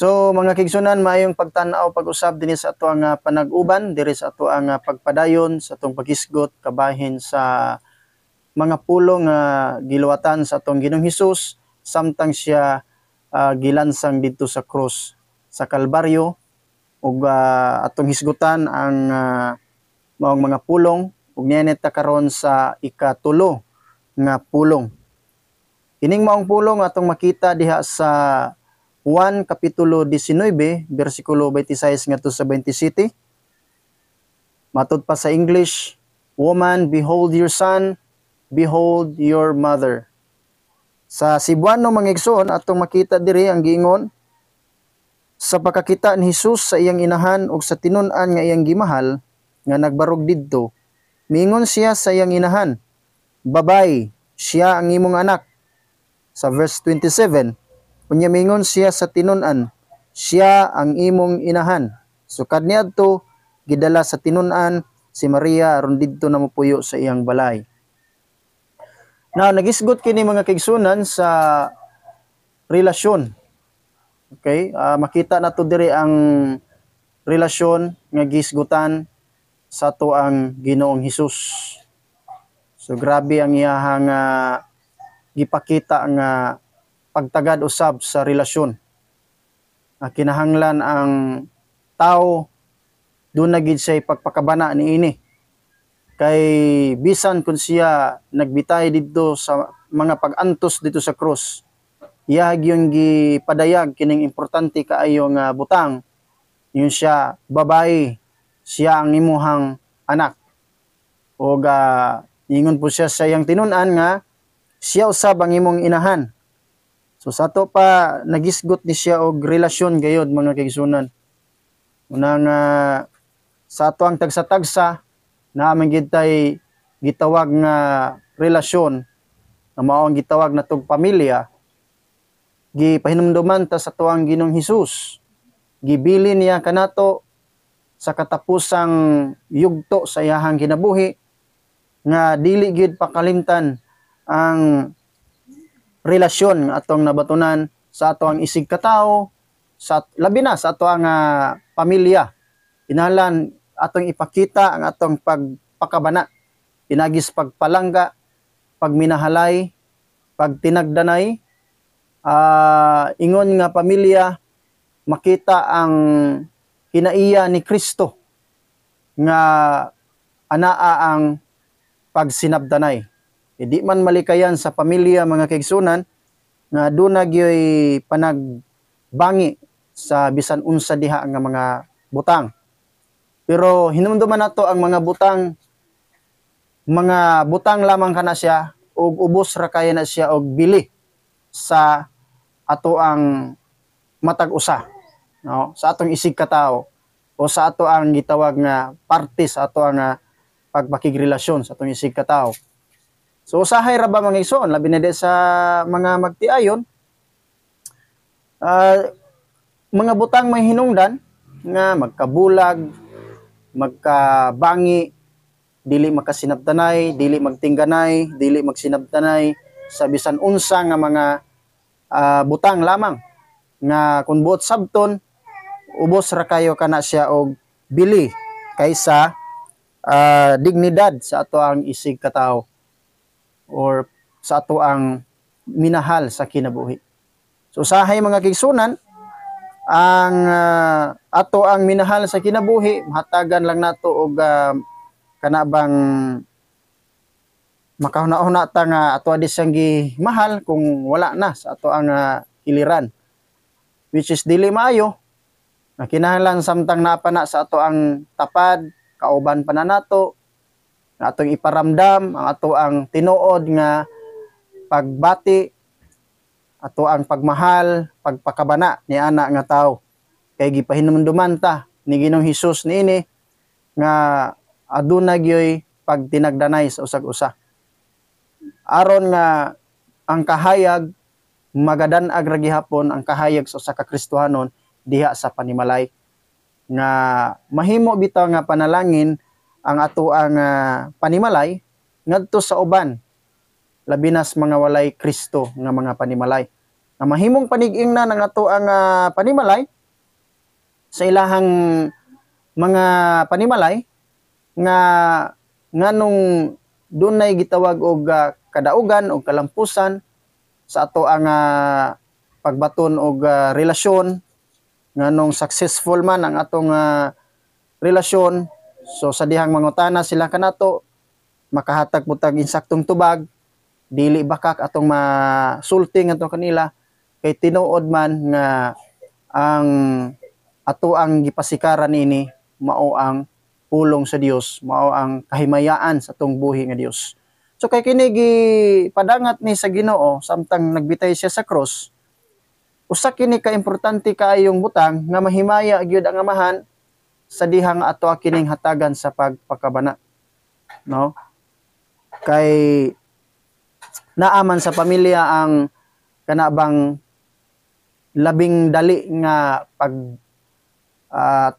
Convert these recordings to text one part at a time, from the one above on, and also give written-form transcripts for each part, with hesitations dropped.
So mga kigsunan, maayong pagtan-aw pag-usab dinhi sa ato ang panag-uban diri sa ato ang pagpadayon sa atong paghisgot kabahin sa mga pulong nga giluwatan sa atong Ginoong Hesus samtang siya gilansang didto sa krus sa Kalbaryo ug atong hisgutan ang maong mga pulong ug niinit ta karon sa ikatulo nga pulong. Kining maong pulong atong makita diha sa Juan kapitulo 19 bersikulo 26 ngadto sa 27. Matud pa sa English, "Woman, behold your son, behold your mother." Sa Cebuano mga igsoon atong makita diri ang giingon, sa pagkakita ni Hesus sa iyang inahan ug sa tinun-an nga iyang gimahal nga nagbarog didto, miingon siya sa iyang inahan, "Babay, siya ang imong anak." Sa verse 27, unya mingon siya sa tinun-an, "Siya ang imong inahan." So kaniadto gidala sa tinun-an si Maria aron didto namupuyo sa iyang balay. Now nagisgot kini mga kaigsunan sa relasyon. Okay? Makita nato diri ang relasyon nga gisgutan sa ato ang Ginoong Hesus. So grabe ang iyahang gipakita nga pagtagad usab sa relasyon. Kinahanglan ang tao doon na gid siya pagpakabana niini. Kay bisan kun siya nagbitay didto sa mga pag-antos dito sa krus, iya gyud gipadayag kining importante kaayo nga butang. Yun siya, babae, siya ang imuhang anak. O ingon po siya sa iyang tinun-an nga siya usab ang imong inahan. So sa ato pa nagisgot ni siya og relasyon gayud mga kaigsunan. Unang sa ato ang tagsa-tagsa naman gid tay gitawag nga relasyon na mao ang gitawag natong pamilya. Gipahinumduman ta sa tuang Ginoong Hesus. Gibili niya kanato sa katapusang yugto sa iyahang kinabuhi nga dili gid pakalimtan ang relasyon nga atong nabatunan sa ato ang isig katao, sa labi na sa ato ang pamilya. Kinahanglan atong ipakita ang atong pagpakabana, pinagis pagpalangga, pagminahalay, pagtinagdanay, ingon nga pamilya makita ang kinaiya ni Kristo nga anaa ang pagsinabdanay. Di man malikayan sa pamilya mga kaigsunan nga doon nagyoy panagbangi sa bisan unsa diha nga mga butang. Pero hinumduman nato ang mga butang lamang kana siya ug ubos ra kaya na siya og bili sa ato ang matag usa, no? Sa atong isig katao o sa ato ang gitawag nga parte sa ato ang pagpakigrelasyon sa atong isig katao. So usahay ra ba mga igsoon labi na sa mga magtiayon, mga butang may hinungdan nga magkabulag, magkabangi, dili makasinabtanay, dili magtingganay, dili magsinabtanay sa bisan unsa nga mga butang lamang nga kun buot sabton ubos ra kayo kana siya og bili kaysa dignidad sa ato ang isig katao or sa ato ang minahal sa kinabuhi. So usahay mga kaigsunan, ang ato ang minahal sa kinabuhi mahatagan lang nato og kanabang makahuna-huna ta nga ato adi siyang gimahal kung wala na sa ato ang iliran, which is dili maayo. Kinahanglan samtang napana sa ato ang tapad kauban pa na nato nga atong iparamdam ang ato ang tinuod nga pagbati, ato ang pagmahal, pagpakabana ni ana nga tawo. Kay gipahinumduman ta ni Ginoong Hesus niini nga aduna gyoy pagtinagdanay sa usag-usa. Aron nga ang kahayag magadan-ag ra gihapon ang kahayag sa usa ka Kristohanon diha sa panimalay. Nga mahimo bitaw nga panalangin ang ato ang panimalay ngadto sa uban labi na sa mga walay Kristo nga mga panimalay. na mahimong panig-ing na ng ato ang panimalay sa ilahang mga panimalay nga nganong dunay gitawag og kadaugan o kalampusan sa ato ang pagbaton og relasyon, nganong successful man ang atong relasyon. So sa dihang mangutana sila kanato, makahatag butag insaktong tubag, dili bakak atong masulti ngadto kanila, kay tinuod man nga ang ato ang gipasikaran ini mao ang pulong sa Dios, mao ang kahimayaan sa atong buhi nga Dios. So kay kini gipadangat ni sa Ginoo samtang nagbitay siya sa cross, usa kini ka importante kaayong butang nga mahimaya gyud ang Amahan sa dihang ato kining hatagan sa pagpakabana, no? Kay naaman sa pamilya ang kanabang labing dali nga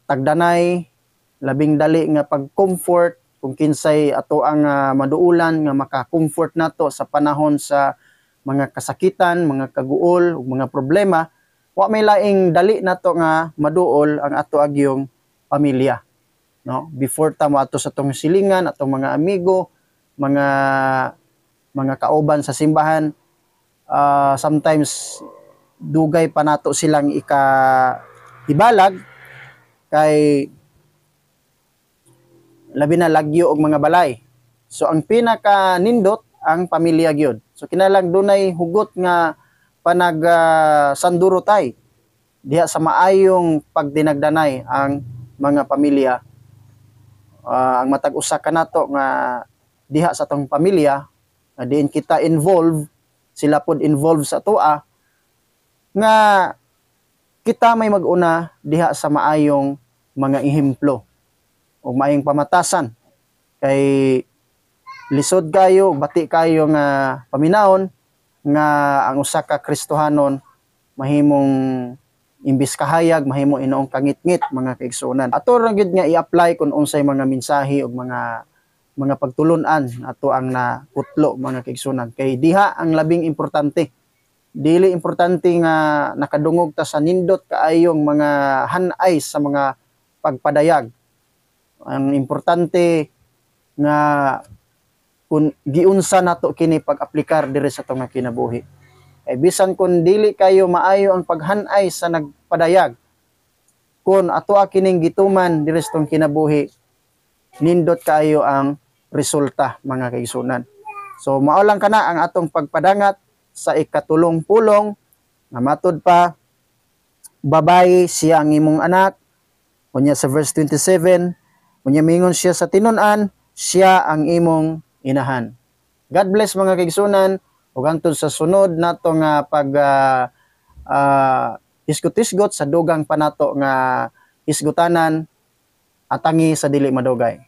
tagdanay, labing dali nga pag-comfort kung kinsay ato ang maduulan nga maka-comfort nato sa panahon sa mga kasakitan, mga kaguol ug mga problema. Wa may laing dali nato nga maduol ang ato agyong pamilya, no? Before ta moadto sa tong silingan, atong mga amigo, mga kauban sa simbahan, sometimes dugay pa nato silang ibalag kay labi na lagyo og mga balay. So ang pinaka nindot ang pamilya gyud. So kinahanglan dunay hugot nga sandurotay diha sa maayong pagdinagdanay ang mga pamilya. Ang matag usa kanato nga diha sa tong pamilya nga diin kita involved, sila pod involved sa atoa, nga kita may mag-una diha sa maayong mga ehemplo o maayong pamatasan. Kay lisod kayo, bati kayo nga paminaon nga ang usa ka Kristohanon mahimong imbis kahayag, mahimo inoong kangit-ngit mga kaigsunan. Ato ra gyud nga i-apply kung unsay mga mensahe o mga pagtulon-an ato ang nakutlo mga kaigsunan. Kay diha ang labing importante. Dili importante nga nakadungog ta sa nindot kaayong mga hanay sa mga pagpadayag. Ang importante nga kung giunsa nato kini pag-aplikar diri sa atong kinabuhi. Ay bisan kung dili kayo maayo ang paghanay sa nagpadayag, kung ato kining gituman diri sa atong kinabuhi, nindot kayo ang resulta mga kaigsunan. So mao lang kana ang atong pagpadangat sa ikatulong pulong nga matud pa, babayi siya ang imong anak. Unya sa verse 27, unya mingon siya sa tinun-an, siya ang imong inahan. God bless mga kaigsunan, ug hangtod sa sunod nato nga pag isgot-isgot sa dugang pa nato nga isgutanan, atangi sa dili madugay.